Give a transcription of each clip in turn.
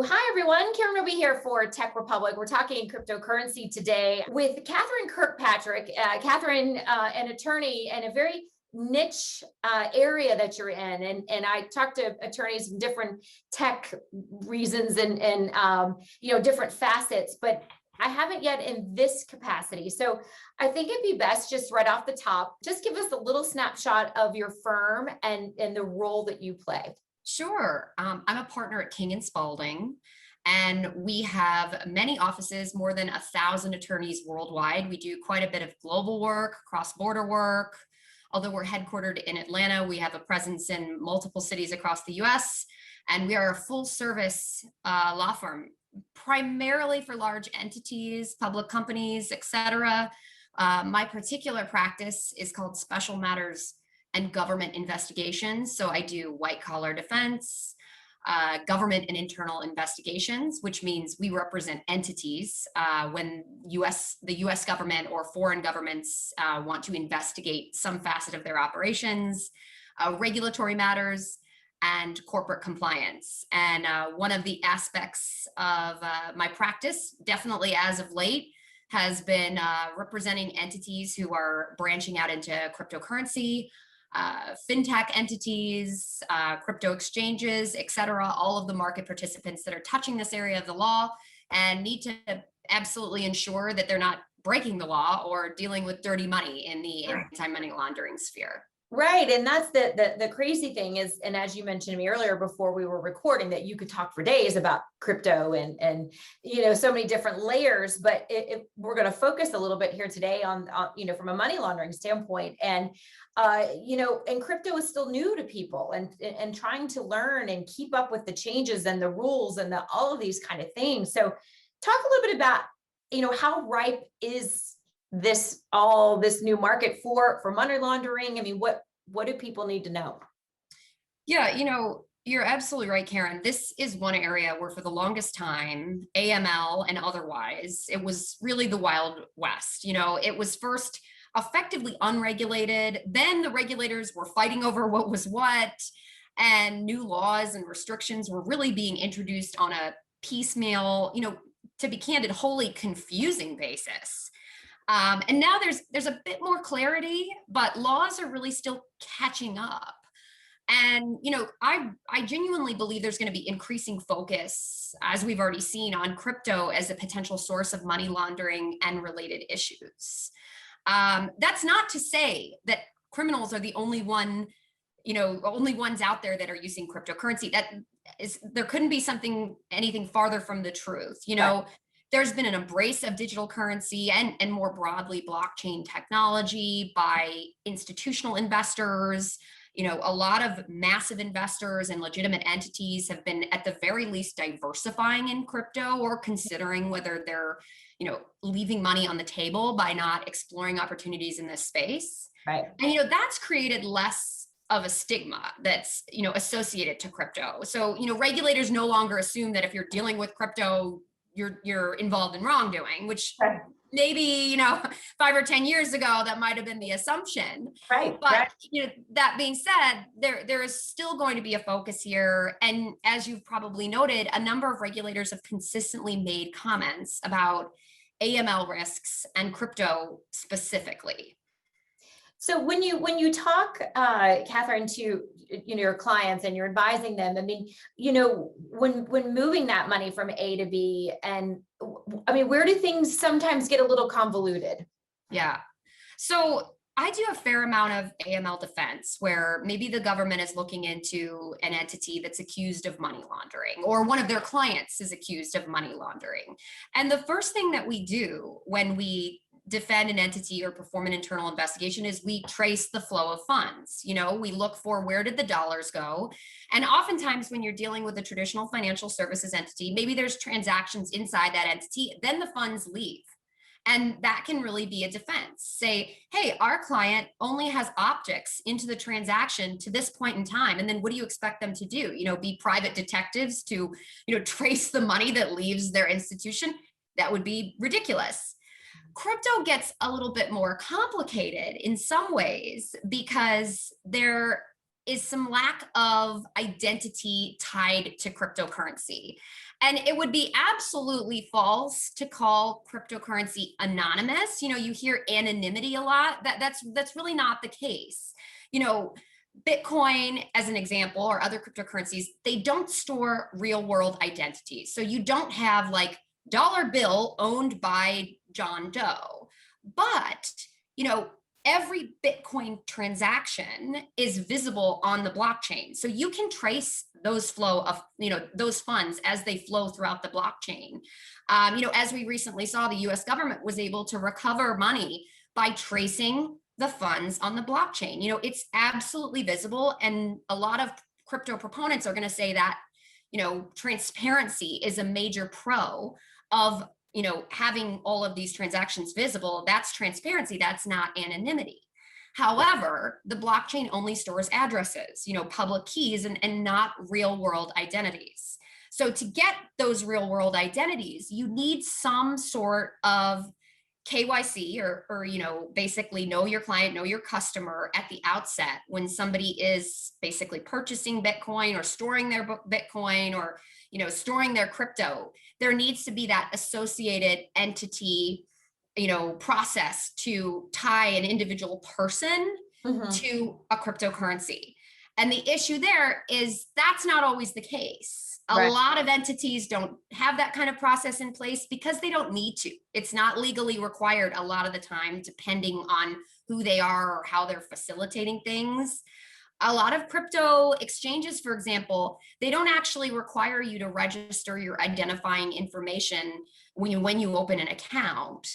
Hi, everyone. Karen Ruby here for TechRepublic. We're talking cryptocurrency today with Catherine Kirkpatrick. Catherine, an attorney in a very niche area that you're in. And I talked to attorneys in different tech reasons and different facets, but I haven't yet in this capacity. So I think it'd be best just right off the top, just give us a little snapshot of your firm and the role that you play. Sure. I'm a partner at King and Spalding, and we have many offices, more than 1,000 attorneys worldwide. We do quite a bit of global work, cross-border work. Although we're headquartered in Atlanta, we have a presence in multiple cities across the US, and we are a full-service law firm, primarily for large entities, public companies, etc. My particular practice is called Special Matters and Government Investigations. So I do white collar defense, government and internal investigations, which means we represent entities when the US government or foreign governments want to investigate some facet of their operations, regulatory matters, and corporate compliance. And one of the aspects of my practice, definitely as of late, has been representing entities who are branching out into cryptocurrency, fintech entities, crypto exchanges, et cetera, all of the market participants that are touching this area of the law and need to absolutely ensure that they're not breaking the law or dealing with dirty money in the anti-money laundering sphere. Right. And that's the crazy thing is, and as you mentioned to me earlier before we were recording, that you could talk for days about crypto and so many different layers, but we're going to focus a little bit here today on from a money laundering standpoint. And and crypto is still new to people and trying to learn and keep up with the changes and the rules and all of these kind of things. So talk a little bit about, how ripe is this new market for money laundering? I mean, what do people need to know? Yeah, you're absolutely right, Karen. This is one area where for the longest time, AML and otherwise, it was really the Wild West. It was first effectively unregulated. Then the regulators were fighting over what was what, and new laws and restrictions were really being introduced on a piecemeal, to be candid, wholly confusing basis. And now there's a bit more clarity, but laws are really still catching up. And, I genuinely believe there's going to be increasing focus, as we've already seen, on crypto as a potential source of money laundering and related issues. That's not to say that criminals are the only ones out there that are using cryptocurrency. There couldn't be anything farther from the truth. Right. There's been an embrace of digital currency and more broadly blockchain technology by institutional investors. A lot of massive investors and legitimate entities have been at the very least diversifying in crypto or considering whether they're, leaving money on the table by not exploring opportunities in this space. Right. And, that's created less of a stigma that's, associated to crypto. So, regulators no longer assume that if you're dealing with crypto, you're involved in wrongdoing, which maybe 5 or 10 years ago that might have been the assumption. Right. But right. That being said, there is still going to be a focus here, and as you've probably noted, a number of regulators have consistently made comments about AML risks and crypto specifically. So when you talk, Catherine, to your clients and you're advising them, I mean, when moving that money from A to B, and I mean, where do things sometimes get a little convoluted? Yeah. So I do a fair amount of AML defense, where maybe the government is looking into an entity that's accused of money laundering, or one of their clients is accused of money laundering. And the first thing that we do when we defend an entity or perform an internal investigation is we trace the flow of funds. We look for where did the dollars go. And oftentimes when you're dealing with a traditional financial services entity, maybe there's transactions inside that entity, then the funds leave. And that can really be a defense. Say, hey, our client only has optics into the transaction to this point in time. And then what do you expect them to do? Be private detectives to, trace the money that leaves their institution? That would be ridiculous. Crypto gets a little bit more complicated in some ways because there is some lack of identity tied to cryptocurrency. And it would be absolutely false to call cryptocurrency anonymous. You hear anonymity a lot. That's really not the case. Bitcoin, as an example, or other cryptocurrencies, they don't store real world identities. So you don't have like dollar bill owned by John Doe. But, every Bitcoin transaction is visible on the blockchain. So you can trace those flow of, those funds as they flow throughout the blockchain. As we recently saw, the US government was able to recover money by tracing the funds on the blockchain. It's absolutely visible. And a lot of crypto proponents are going to say that, transparency is a major pro of having all of these transactions visible. That's transparency. That's not anonymity. However, the blockchain only stores addresses, public keys, and not real world identities. So to get those real world identities, you need some sort of KYC or basically know your client, know your customer at the outset when somebody is basically purchasing Bitcoin or storing their Bitcoin or storing their crypto. There needs to be that associated entity, process to tie an individual person to a cryptocurrency. And the issue there is that's not always the case. A lot of entities don't have that kind of process in place because they don't need to. It's not legally required a lot of the time, depending on who they are or how they're facilitating things. A lot of crypto exchanges, for example, they don't actually require you to register your identifying information when you open an account.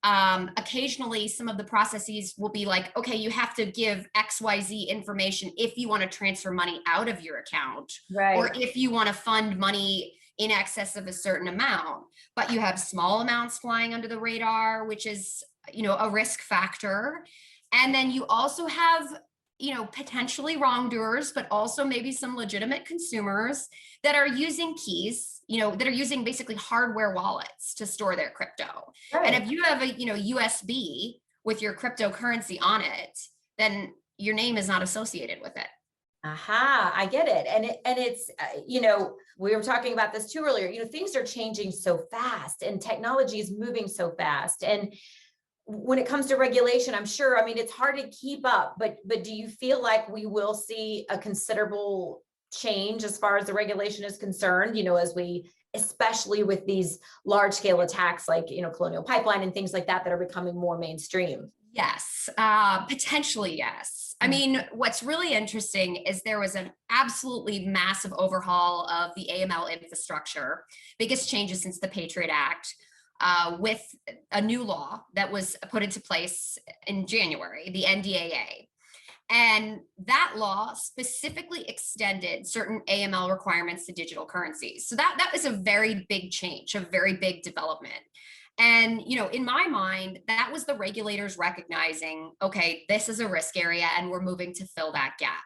Occasionally, some of the processes will be like, okay, you have to give XYZ information if you want to transfer money out of your account, or if you want to fund money in excess of a certain amount. But you have small amounts flying under the radar, which is, a risk factor. And then you also have potentially wrongdoers, but also maybe some legitimate consumers that are using keys, that are using basically hardware wallets to store their crypto. And if you have a, USB with your cryptocurrency on it, then your name is not associated with it. Aha, I get it. And it's, we were talking about this too earlier, things are changing so fast and technology is moving so fast. And when it comes to regulation, I'm sure, it's hard to keep up, but do you feel like we will see a considerable change as far as the regulation is concerned, as we, especially with these large scale attacks like, Colonial Pipeline and things like that are becoming more mainstream? Yes, potentially, yes. What's really interesting is there was an absolutely massive overhaul of the AML infrastructure, biggest changes since the Patriot Act. With a new law that was put into place in January, the NDAA. And that law specifically extended certain AML requirements to digital currencies. So that was a very big change, a very big development. And, in my mind, that was the regulators recognizing, okay, this is a risk area and we're moving to fill that gap.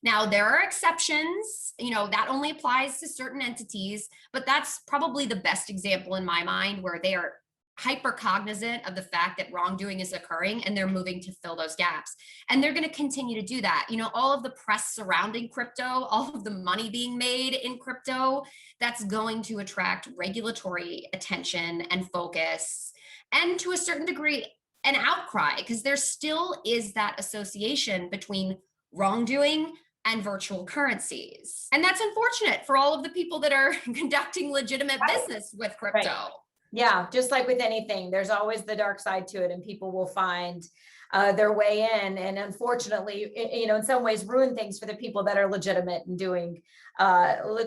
Now, there are exceptions, that only applies to certain entities, but that's probably the best example in my mind where they are hyper cognizant of the fact that wrongdoing is occurring and they're moving to fill those gaps. And they're going to continue to do that. All of the press surrounding crypto, all of the money being made in crypto, that's going to attract regulatory attention and focus, and to a certain degree, an outcry, because there still is that association between wrongdoing and virtual currencies. And that's unfortunate for all of the people that are conducting legitimate business with crypto. Yeah, just like with anything, there's always the dark side to it, and people will find their way in, and unfortunately, in some ways ruin things for the people that are legitimate and doing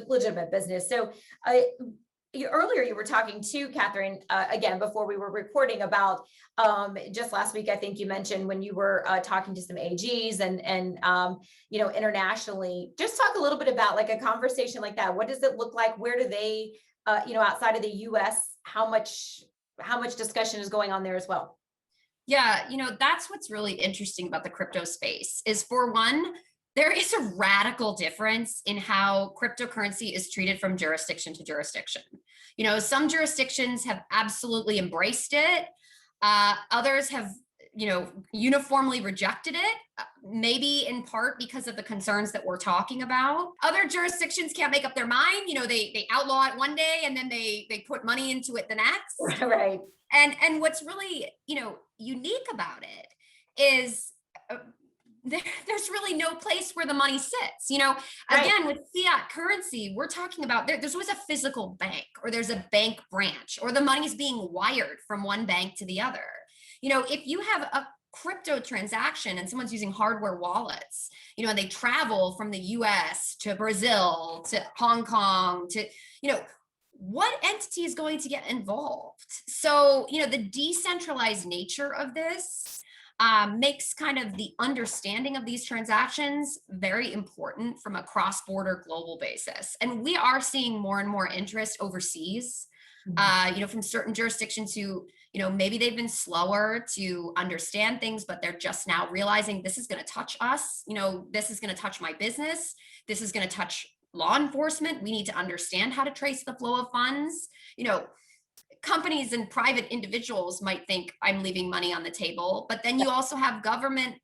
legitimate business. So earlier you were talking to Catherine, again, before we were recording, about just last week, I think you mentioned when you were talking to some AGs and internationally. Just talk a little bit about like a conversation like that. What does it look like? Where do they, outside of the US, how much discussion is going on there as well? Yeah, that's what's really interesting about the crypto space is, for one, there is a radical difference in how cryptocurrency is treated from jurisdiction to jurisdiction. Some jurisdictions have absolutely embraced it. Others have uniformly rejected it, maybe in part because of the concerns that we're talking about. Other jurisdictions can't make up their mind. They outlaw it one day and then they put money into it the next. Right. And what's really, unique about it is there's really no place where the money sits. Again, with fiat currency, we're talking about there's always a physical bank, or there's a bank branch, or the money's being wired from one bank to the other. If you have a crypto transaction and someone's using hardware wallets, and they travel from the US to Brazil to Hong Kong to, what entity is going to get involved? So, the decentralized nature of this makes kind of the understanding of these transactions very important from a cross-border global basis. And we are seeing more and more interest overseas, from certain jurisdictions who, maybe they've been slower to understand things, but they're just now realizing this is going to touch us. This is going to touch my business. This is going to touch law enforcement. We need to understand how to trace the flow of funds. Companies and private individuals might think I'm leaving money on the table, but then you also have government,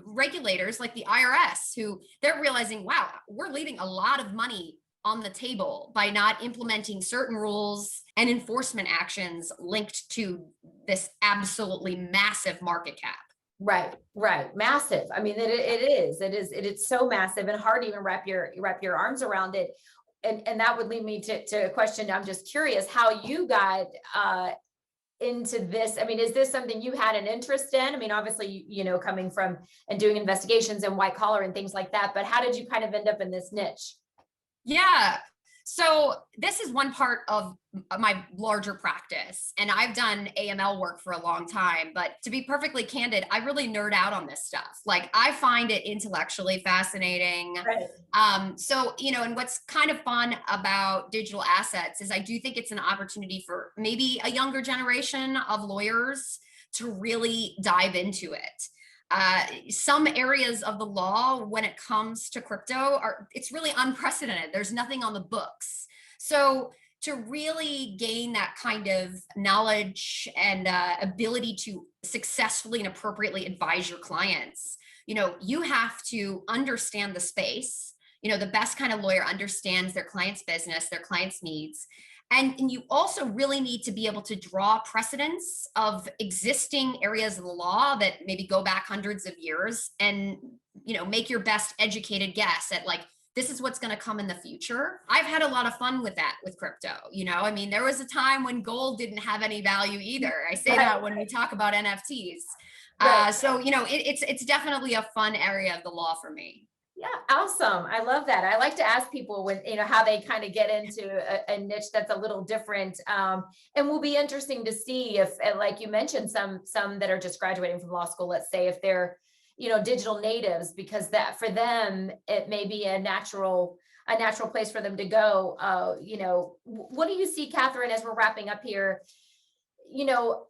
regulators like the IRS, who they're realizing, wow, we're leaving a lot of money on the table by not implementing certain rules and enforcement actions linked to this absolutely massive market cap. Right. Massive. I mean, it is so massive and hard to even wrap your arms around it. And that would lead me to a question. I'm just curious how you got into this. I mean, is this something you had an interest in? I mean, obviously, coming from and doing investigations and white collar and things like that, but how did you kind of end up in this niche? Yeah. So this is one part of my larger practice, and I've done AML work for a long time, but to be perfectly candid, I really nerd out on this stuff. Like, I find it intellectually fascinating. Right. So, and what's kind of fun about digital assets is I do think it's an opportunity for maybe a younger generation of lawyers to really dive into it. Some areas of the law when it comes to crypto it's really unprecedented. There's nothing on the books. So to really gain that kind of knowledge and ability to successfully and appropriately advise your clients, you have to understand the space. The best kind of lawyer understands their client's business, their client's needs. And you also really need to be able to draw precedents of existing areas of the law that maybe go back hundreds of years and, make your best educated guess at this is what's going to come in the future. I've had a lot of fun with that with crypto. I mean, there was a time when gold didn't have any value either. I say that when we talk about NFTs. So, it's definitely a fun area of the law for me. Yeah, awesome. I love that. I like to ask people when, how they kind of get into a niche that's a little different. And will be interesting to see if, like you mentioned, some that are just graduating from law school, let's say, if they're, digital natives, because that for them, it may be a natural place for them to go. What do you see, Catherine, as we're wrapping up here?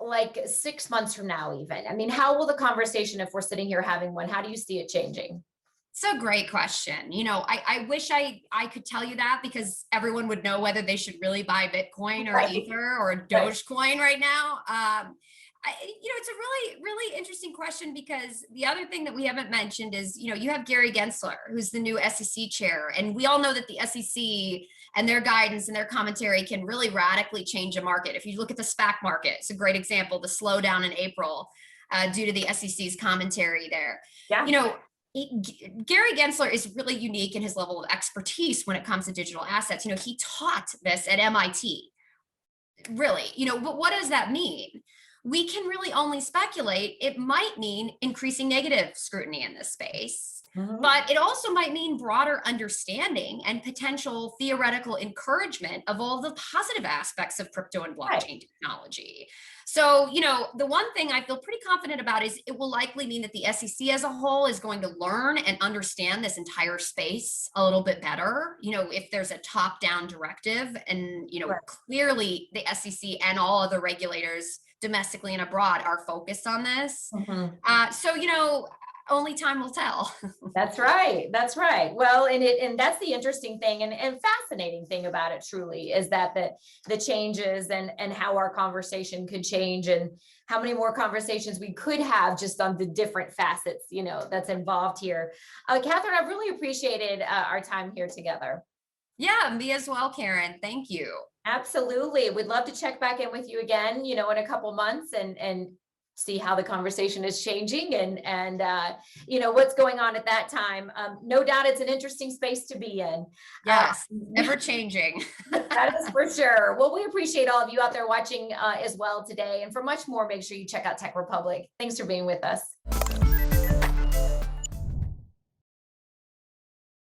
Like 6 months from now, even? I mean, how will the conversation, if we're sitting here having one, how do you see it changing? It's a great question. I wish I could tell you that, because everyone would know whether they should really buy Bitcoin or Ether or Dogecoin right now. It's a really, really interesting question, because the other thing that we haven't mentioned is, you have Gary Gensler, who's the new SEC chair. And we all know that the SEC and their guidance and their commentary can really radically change a market. If you look at the SPAC market, it's a great example, the slowdown in April due to the SEC's commentary there. Yeah. Gary Gensler is really unique in his level of expertise when it comes to digital assets. He taught this at MIT. Really, but what does that mean? We can really only speculate. It might mean increasing negative scrutiny in this space, but it also might mean broader understanding and potential theoretical encouragement of all the positive aspects of crypto and blockchain technology. So, the one thing I feel pretty confident about is it will likely mean that the SEC as a whole is going to learn and understand this entire space a little bit better. If there's a top-down directive, and, clearly the SEC and all other regulators domestically and abroad are focused on this. So, only time will tell. That's right. That's right. Well, and that's the interesting thing and fascinating thing about it truly is that the changes and how our conversation could change and how many more conversations we could have just on the different facets, that's involved here. Catherine, I've really appreciated our time here together. Yeah, me as well, Karen. Thank you. Absolutely. We'd love to check back in with you again, in a couple months and see how the conversation is changing and what's going on at that time. No doubt it's an interesting space to be in. Yes, never changing. That is for sure. Well, we appreciate all of you out there watching as well today. And for much more, make sure you check out Tech Republic. Thanks for being with us.